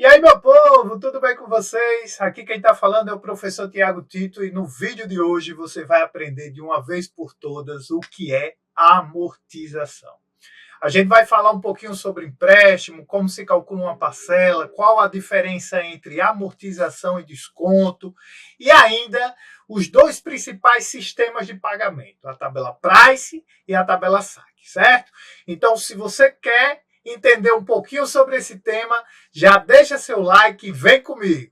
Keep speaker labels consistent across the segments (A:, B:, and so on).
A: E aí, meu povo, tudo bem com vocês? Aqui quem está falando é o professor Tiago Tito e no vídeo de hoje você vai aprender de uma vez por todas o que é amortização. A gente vai falar um pouquinho sobre empréstimo, como se calcula uma parcela, qual a diferença entre amortização e desconto e ainda os dois principais sistemas de pagamento, a tabela Price e a tabela Saque, certo? Então, se você quer entender um pouquinho sobre esse tema, já deixa seu like e vem comigo.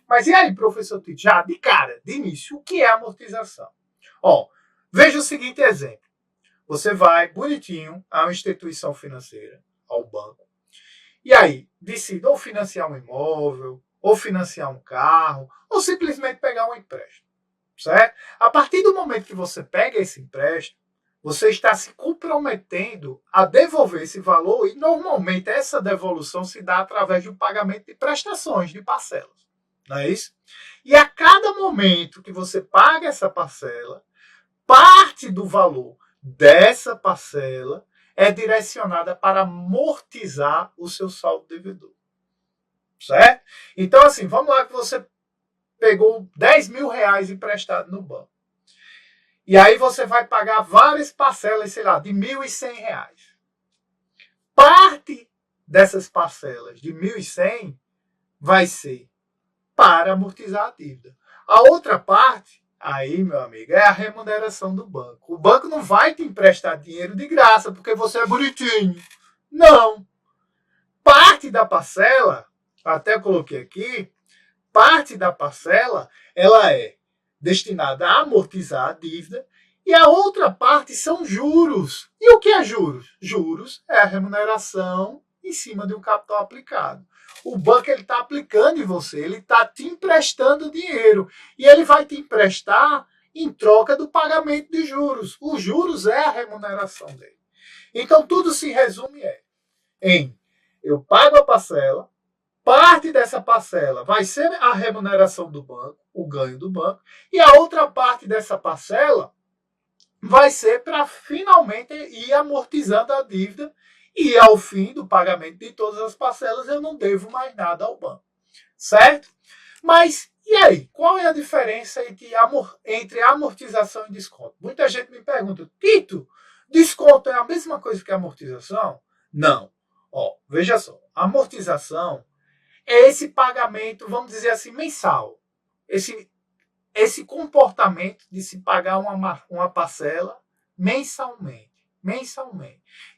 A: Mas e aí, professor Tito, já de cara, de início, o que é amortização? Ó, veja o seguinte exemplo. Você vai bonitinho a uma instituição financeira, ao banco, e aí decide ou financiar um imóvel, ou financiar um carro, ou simplesmente pegar um empréstimo, certo? A partir do momento que você pega esse empréstimo, você está se comprometendo a devolver esse valor e normalmente essa devolução se dá através do pagamento de prestações, de parcelas. Não é isso? E a cada momento que você paga essa parcela, parte do valor dessa parcela é direcionada para amortizar o seu saldo devedor. Certo? Então, assim, vamos lá que você pegou 10 mil reais emprestado no banco. E aí você vai pagar várias parcelas, sei lá, de 1.100 reais. Parte dessas parcelas de 1.100 vai ser para amortizar a dívida. A outra parte, aí, meu amigo, é a remuneração do banco. O banco não vai te emprestar dinheiro de graça porque você é bonitinho. Não. Parte da parcela, até coloquei aqui, parte da parcela, ela é destinada a amortizar a dívida e a outra parte são juros. E o que é juros? Juros é a remuneração em cima de um capital aplicado. O banco está aplicando em você, ele está te emprestando dinheiro e ele vai te emprestar em troca do pagamento de juros. Os juros é a remuneração dele. Então tudo se resume em eu pago a parcela, parte dessa parcela vai ser a remuneração do banco, o ganho do banco, e a outra parte dessa parcela vai ser para finalmente ir amortizando a dívida e ao fim do pagamento de todas as parcelas eu não devo mais nada ao banco. Certo? Mas e aí? Qual é a diferença entre amortização e desconto? Muita gente me pergunta, Tito, desconto é a mesma coisa que amortização? Não. Ó, veja só, amortização é esse pagamento, vamos dizer assim, mensal. Esse comportamento de se pagar uma parcela mensalmente.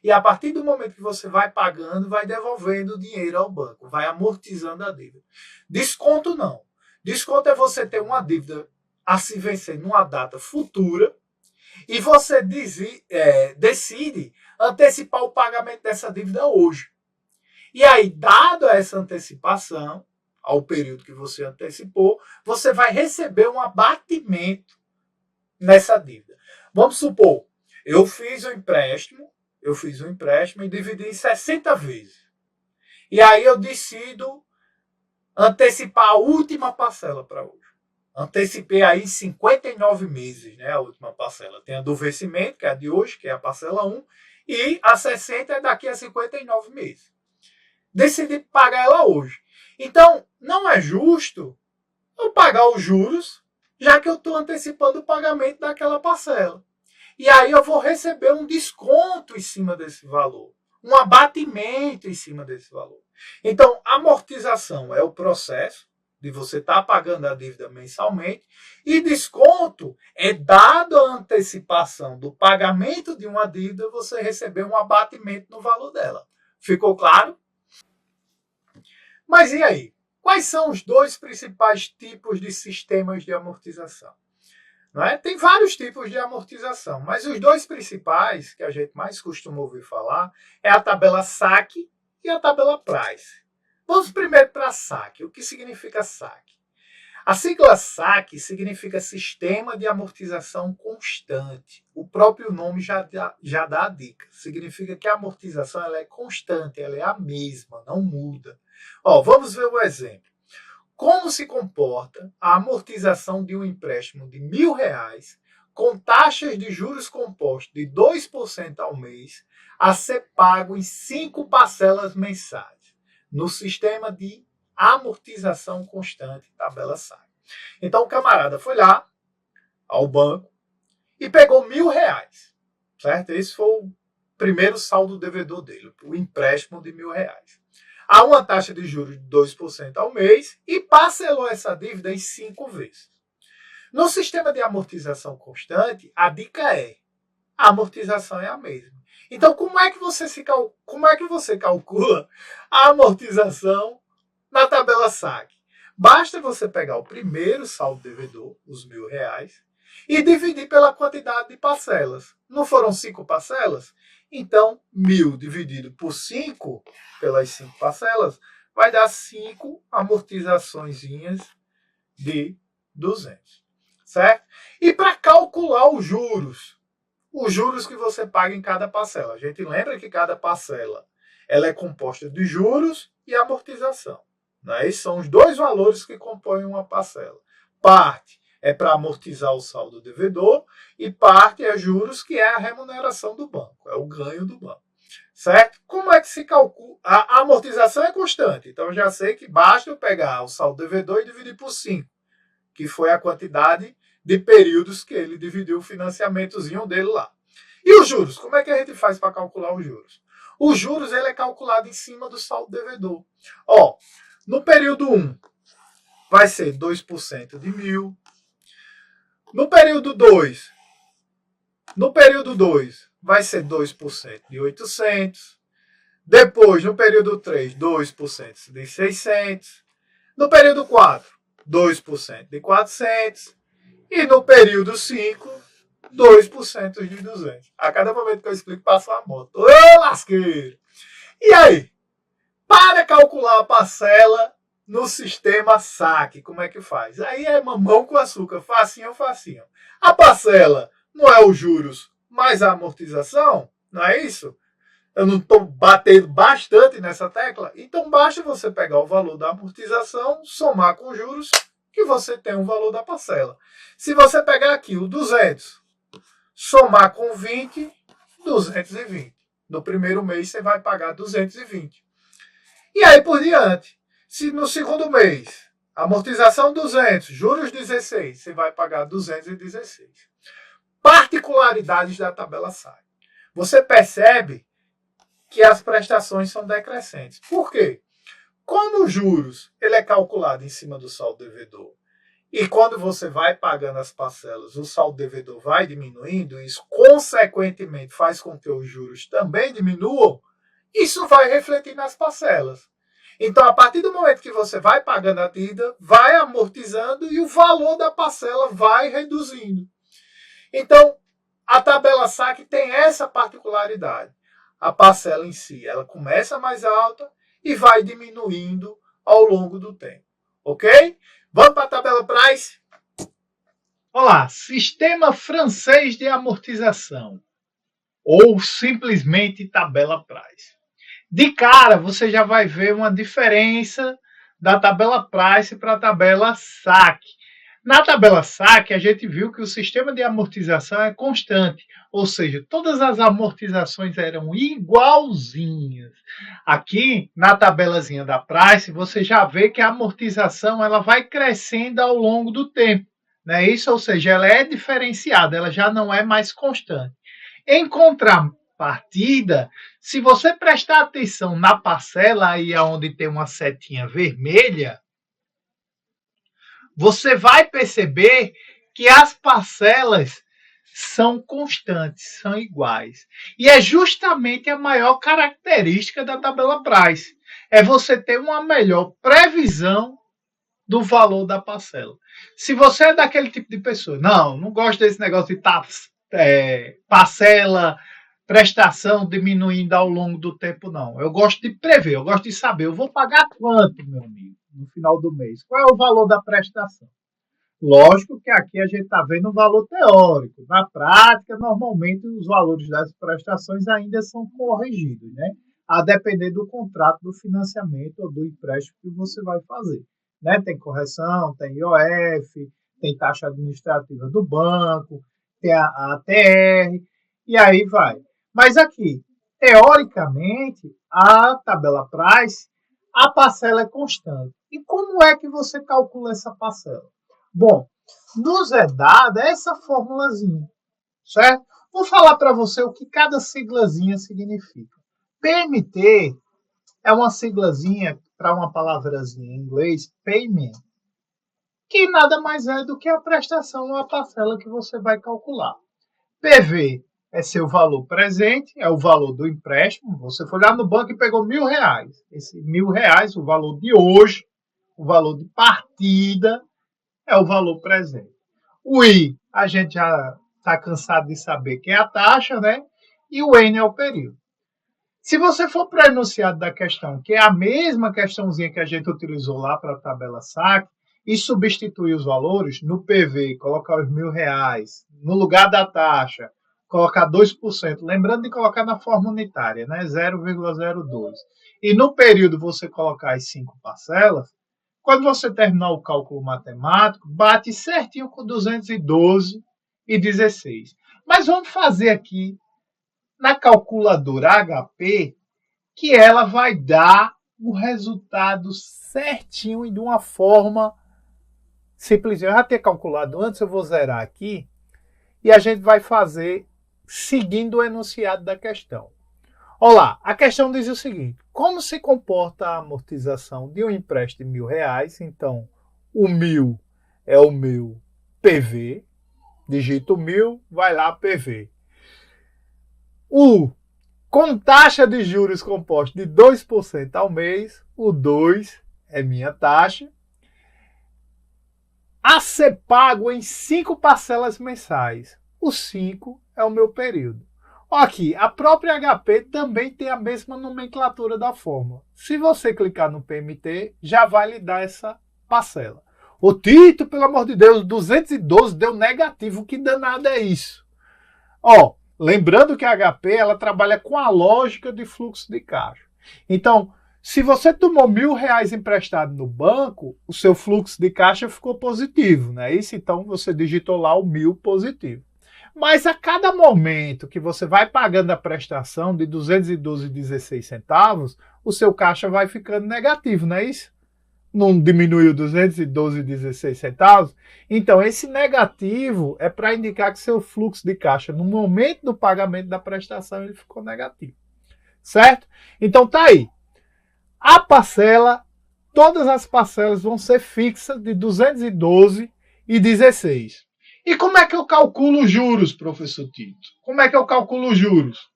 A: E a partir do momento que você vai pagando, vai devolvendo o dinheiro ao banco, vai amortizando a dívida. Desconto não. Desconto é você ter uma dívida a se vencer numa data futura e você decide antecipar o pagamento dessa dívida hoje. E aí, dado essa antecipação, ao período que você antecipou, você vai receber um abatimento nessa dívida. Vamos supor, eu fiz um empréstimo e dividi em 60 vezes. E aí eu decido antecipar a última parcela para hoje. Antecipei aí 59 meses, né, a última parcela. Tem a do vencimento, que é a de hoje, que é a parcela 1, e a 60 é daqui a 59 meses. Decidi pagar ela hoje. Então, não é justo eu pagar os juros, já que eu estou antecipando o pagamento daquela parcela. E aí eu vou receber um desconto em cima desse valor, um abatimento em cima desse valor. Então, amortização é o processo de você estar pagando a dívida mensalmente e desconto é dado a antecipação do pagamento de uma dívida, você receber um abatimento no valor dela. Ficou claro? Mas e aí? Quais são os dois principais tipos de sistemas de amortização? Não é? Tem vários tipos de amortização, mas os dois principais que a gente mais costuma ouvir falar é a tabela Saque e a tabela Price. Vamos primeiro para Saque. O que significa Saque? A sigla Saque significa Sistema de Amortização Constante. O próprio nome já dá a dica. Significa que a amortização ela é constante, ela é a mesma, não muda. Ó, vamos ver o exemplo. Como se comporta a amortização de um empréstimo de R$1.000 com taxas de juros compostos de 2% ao mês, a ser pago em 5 parcelas mensais, no sistema de amortização constante, tabela SAC. Então o camarada foi lá ao banco e pegou R$1.000, certo? Esse foi o primeiro saldo devedor dele, o empréstimo de R$1.000. A uma taxa de juros de 2% ao mês e parcelou essa dívida em 5 vezes. No sistema de amortização constante, a dica é: a amortização é a mesma. Então, como é que você calcula a amortização na tabela SAC? Basta você pegar o primeiro saldo devedor, os R$1.000, e dividir pela quantidade de parcelas. Não foram 5 parcelas? Então, 1.000 dividido por 5, pelas 5 parcelas, vai dar 5 amortizaçõezinhas de 200. Certo? E para calcular os juros que você paga em cada parcela. A gente lembra que cada parcela ela é composta de juros e amortização. Né? Esses são os dois valores que compõem uma parcela. Parte é para amortizar o saldo devedor e parte é juros, que é a remuneração do banco, é o ganho do banco. Certo? Como é que se calcula? A amortização é constante, então eu já sei que basta eu pegar o saldo devedor e dividir por 5, que foi a quantidade de períodos que ele dividiu o financiamentozinho dele lá. E os juros? Como é que a gente faz para calcular os juros? Os juros ele é calculado em cima do saldo devedor. Ó, no período 1, vai ser 2% de 1.000. No período 2, vai ser 2% de 800. Depois, no período 3, 2% de 600. No período 4, 2% de 400. E no período 5, 2% de 200. A cada momento que eu explico, passa a moto. Ô, lasqueiro! E aí? Para calcular a parcela no sistema SAC, como é que faz? Aí é mamão com açúcar, facinho, facinho. A parcela não é os juros mais a amortização? Não é isso? Eu não estou batendo bastante nessa tecla? Então basta você pegar o valor da amortização, somar com os juros, que você tem o valor da parcela. Se você pegar aqui o 200, somar com 20, 220. No primeiro mês você vai pagar 220. E aí por diante. Se no segundo mês, amortização 200, juros 16, você vai pagar 216. Particularidades da tabela SAC. Você percebe que as prestações são decrescentes. Por quê? Quando os juros ele é calculado em cima do saldo devedor e quando você vai pagando as parcelas, o saldo devedor vai diminuindo, isso consequentemente faz com que os juros também diminuam, isso vai refletir nas parcelas. Então, a partir do momento que você vai pagando a dívida, vai amortizando e o valor da parcela vai reduzindo. Então, a tabela SAC tem essa particularidade. A parcela em si, ela começa mais alta e vai diminuindo ao longo do tempo. Ok? Vamos para a tabela Price? Olá, sistema francês de amortização, ou simplesmente tabela Price. De cara, você já vai ver uma diferença da tabela Price para a tabela SAC. Na tabela SAC, a gente viu que o sistema de amortização é constante, ou seja, todas as amortizações eram igualzinhas. Aqui, na tabelazinha da Price, você já vê que a amortização ela vai crescendo ao longo do tempo. Né? Isso, ou seja, ela é diferenciada, ela já não é mais constante. Em contrapartida, se você prestar atenção na parcela, aí onde tem uma setinha vermelha, você vai perceber que as parcelas são constantes, são iguais. E é justamente a maior característica da tabela Price. É você ter uma melhor previsão do valor da parcela. Se você é daquele tipo de pessoa, não gosto desse negócio de parcela, prestação diminuindo ao longo do tempo, não. Eu gosto de prever, eu gosto de saber, eu vou pagar quanto, meu amigo, no final do mês? Qual é o valor da prestação? Lógico que aqui a gente está vendo um valor teórico. Na prática, normalmente, os valores das prestações ainda são corrigidos, né? A depender do contrato do financiamento ou do empréstimo que você vai fazer. Né? Tem correção, tem IOF, tem taxa administrativa do banco. tem a TR, e aí vai. Mas aqui, teoricamente, a tabela Price, a parcela é constante. E como é que você calcula essa parcela? Bom, nos é dada essa formulazinha, certo? Vou falar para você o que cada siglazinha significa. PMT é uma siglazinha para uma palavrazinha em inglês, payment, que nada mais é do que a prestação ou a parcela que você vai calcular. PV é seu valor presente, é o valor do empréstimo. Você foi lá no banco e pegou R$1.000. Esse R$1.000, o valor de hoje, o valor de partida, é o valor presente. O I, a gente já está cansado de saber que é a taxa, né? E o N é o período. Se você for para o enunciado da questão, que é a mesma questãozinha que a gente utilizou lá para a tabela SAC, e substituir os valores no PV, colocar os R$1.000, no lugar da taxa, colocar 2%, lembrando de colocar na forma unitária, né? 0,02. E no período você colocar as 5 parcelas, quando você terminar o cálculo matemático, bate certinho com 212,16. Mas vamos fazer aqui na calculadora HP, que ela vai dar o resultado certinho e de uma forma simples. Eu já ter calculado antes, eu vou zerar aqui e a gente vai fazer seguindo o enunciado da questão. Olá, a questão diz o seguinte: como se comporta a amortização de um empréstimo de R$1.000? Então, o 1.000 é o meu PV, digita o 1.000, vai lá PV. Com taxa de juros composta de 2% ao mês, o 2 é minha taxa, a ser pago em 5 parcelas mensais. O 5 é o meu período. Aqui, a própria HP também tem a mesma nomenclatura da fórmula. Se você clicar no PMT, já vai lhe dar essa parcela. Ô Tito, pelo amor de Deus, 212 deu negativo, que danado é isso? Lembrando que a HP ela trabalha com a lógica de fluxo de caixa. Então, se você tomou R$1.000 emprestado no banco, o seu fluxo de caixa ficou positivo, não é isso? Então, você digitou lá o 1.000 positivo. Mas a cada momento que você vai pagando a prestação de 212,16 centavos, o seu caixa vai ficando negativo, não é isso? Não diminuiu 212,16 centavos? Então, esse negativo é para indicar que seu fluxo de caixa, no momento do pagamento da prestação, ele ficou negativo. Certo? Então, tá aí. A parcela, todas as parcelas vão ser fixas de 212,16. E como é que eu calculo os juros, professor Tito? Como é que eu calculo os juros?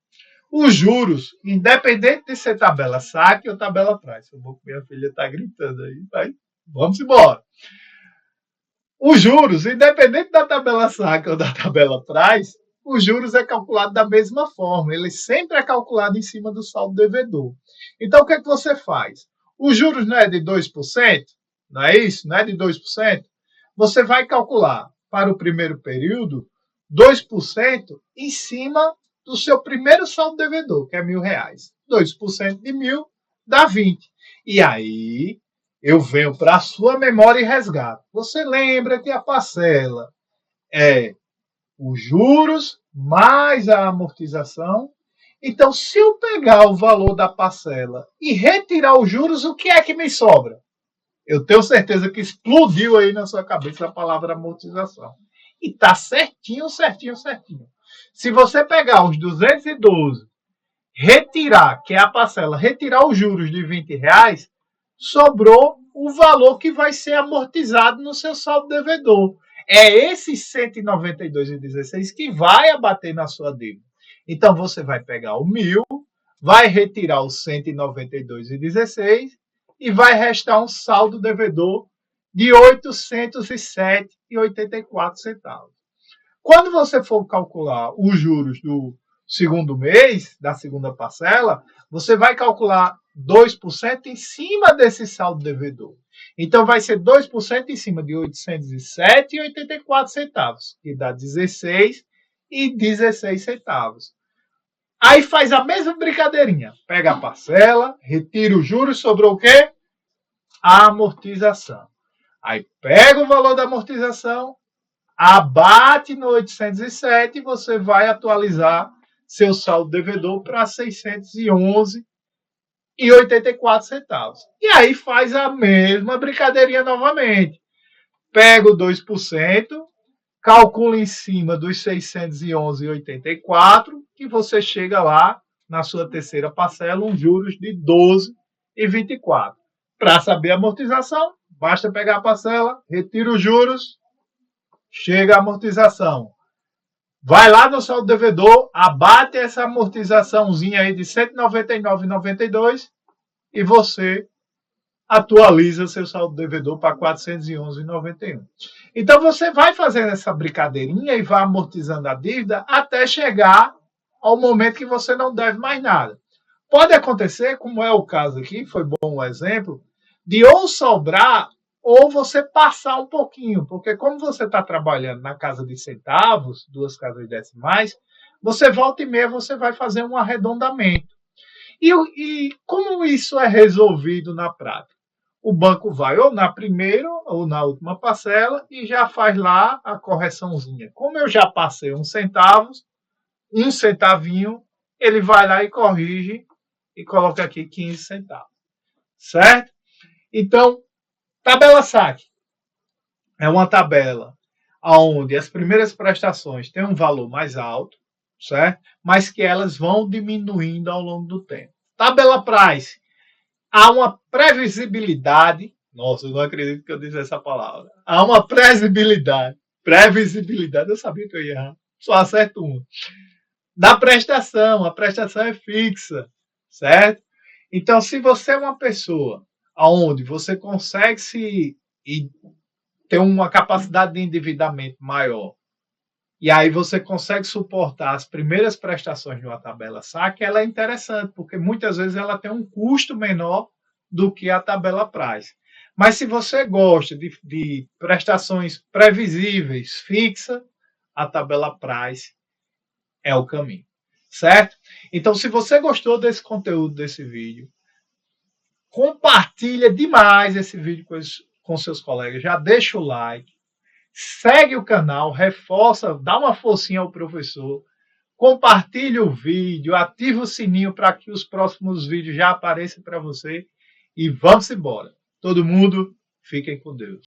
A: Os juros, independente de ser tabela SAC ou tabela Price. Minha filha está gritando aí, vai. Vamos embora. Os juros, independente da tabela SAC ou da tabela Price, os juros é calculado da mesma forma. Ele sempre é calculado em cima do saldo devedor. Então, o que é que você faz? Os juros não é de 2%? Não é isso? Não é de 2%? Você vai calcular, para o primeiro período, 2% em cima do seu primeiro saldo devedor, que é R$1.000. 2% de 1.000 dá 20. E aí, eu venho para a sua memória e resgato. Você lembra que a parcela é os juros mais a amortização. Então, se eu pegar o valor da parcela e retirar os juros, o que é que me sobra? Eu tenho certeza que explodiu aí na sua cabeça a palavra amortização. E tá certinho, certinho, certinho. Se você pegar os 212, retirar, que é a parcela, retirar os juros de R$20, sobrou o valor que vai ser amortizado no seu saldo devedor. É esse 192,16 que vai abater na sua dívida. Então, você vai pegar o 1.000, vai retirar os 192,16 e vai restar um saldo devedor de R$ 807,84 centavos. Quando você for calcular os juros do segundo mês, da segunda parcela, você vai calcular 2% em cima desse saldo devedor. Então, vai ser 2% em cima de R$ 807,84 centavos, que dá 16,16 centavos. Aí faz a mesma brincadeirinha. Pega a parcela, retira os juros, sobrou o quê? A amortização. Aí pega o valor da amortização, abate no 807 e você vai atualizar seu saldo devedor para 611,84 centavos. E aí faz a mesma brincadeirinha novamente. Pega o 2%, calcula em cima dos 611,84 e você chega lá na sua terceira parcela, um juros de 12,24. Para saber a amortização, basta pegar a parcela, retira os juros, chega a amortização. Vai lá no saldo devedor, abate essa amortizaçãozinha aí de R$ 199,92 e você atualiza seu saldo devedor para R$ 411,91. Então você vai fazendo essa brincadeirinha e vai amortizando a dívida até chegar ao momento que você não deve mais nada. Pode acontecer, como é o caso aqui, foi bom o exemplo, de ou sobrar ou você passar um pouquinho, porque como você está trabalhando na casa de centavos, 2 casas decimais, você volta e meia, você vai fazer um arredondamento. E como isso é resolvido na prática? O banco vai ou na primeira ou na última parcela e já faz lá a correçãozinha. Como eu já passei um centavinho, ele vai lá e corrige e coloca aqui 15 centavos. Certo? Então, tabela saque é uma tabela onde as primeiras prestações têm um valor mais alto, certo? Mas que elas vão diminuindo ao longo do tempo. Tabela price, há uma previsibilidade. Nossa, eu não acredito que eu disse essa palavra. Há uma previsibilidade. Previsibilidade, eu sabia que eu ia errar. Só acerto uma. Da prestação, a prestação é fixa, certo? Então, se você é uma pessoa onde você consegue ter uma capacidade de endividamento maior, e aí você consegue suportar as primeiras prestações de uma tabela saque, ela é interessante, porque muitas vezes ela tem um custo menor do que a tabela price. Mas se você gosta de prestações previsíveis, fixa, a tabela price é o caminho, certo? Então, se você gostou desse conteúdo, desse vídeo, compartilha demais esse vídeo com seus colegas, já deixa o like, segue o canal, reforça, dá uma forcinha ao professor, compartilha o vídeo, ativa o sininho para que os próximos vídeos já apareçam para você e vamos embora. Todo mundo, fiquem com Deus.